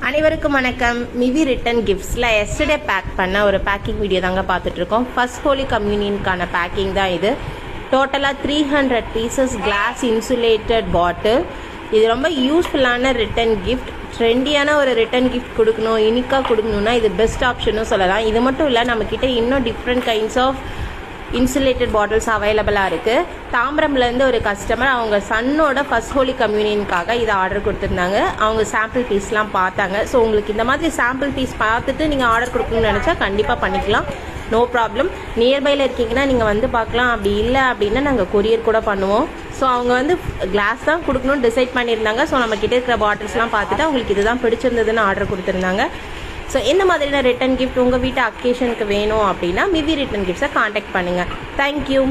அனைவருக்கும் வணக்கம். Mivi return கிஃப்ட்ஸில் yesterday back பண்ண ஒரு பேக்கிங் வீடியோ தாங்க பார்த்துட்ருக்கோம். ஃபர்ஸ்ட் ஹோலி கம்யூனியனுக்கான பேக்கிங் தான் இது. டோட்டலாக 300 பீசஸ் கிளாஸ் இன்சுலேட்டட் பாட்டில். இது ரொம்ப யூஸ்ஃபுல்லான ரிட்டன் கிஃப்ட். ட்ரெண்டியான ஒரு ரிட்டன் கிஃப்ட் கொடுக்கணும், யூனிக்காக கொடுக்கணுன்னா இது பெஸ்ட் ஆப்ஷனும் சொல்லலாம். இது மட்டும் இல்லை, நம்மக்கிட்ட இன்னும் different kinds of insulated bottles அவைலபிளாக இருக்குது. தாம்பரம்லேருந்து ஒரு கஸ்டமர் அவங்க சன்னோட ஃபர்ஸ்ட் ஹோலி கம்யூனியனுக்காக இதை ஆர்டர் கொடுத்துருந்தாங்க. அவங்க சாம்பிள் பீஸ்லாம் பார்த்தாங்க. ஸோ உங்களுக்கு இந்த மாதிரி சாம்பிள் பீஸ் பார்த்துட்டு நீங்கள் ஆர்டர் கொடுக்கணும்னு நினச்சா கண்டிப்பாக பண்ணிக்கலாம், நோ ப்ராப்ளம். நியர்பையில் இருக்கீங்கன்னா நீங்கள் வந்து பார்க்கலாம். அப்படி இல்லை அப்படின்னா நாங்கள் கொரியர் கூட பண்ணுவோம். ஸோ அவங்க வந்து கிளாஸ் தான் கொடுக்கணும்னு டிசைட் பண்ணியிருந்தாங்க. ஸோ நம்ம கிட்டே இருக்கிற பாட்டில்ஸ்லாம் பார்த்துட்டு அவங்களுக்கு இதுதான் பிடிச்சிருந்ததுன்னு ஆர்டர் கொடுத்துருந்தாங்க. ஸோ இந்த மாதிரியான ரிட்டன் கிஃப்ட் உங்கள் வீட்டு அக்கேஷனுக்கு வேணும் அப்படின்னா மிவி ரிட்டன் கிஃப்ட்ஸை காண்டாக்ட் பண்ணுங்கள். தேங்க்யூ.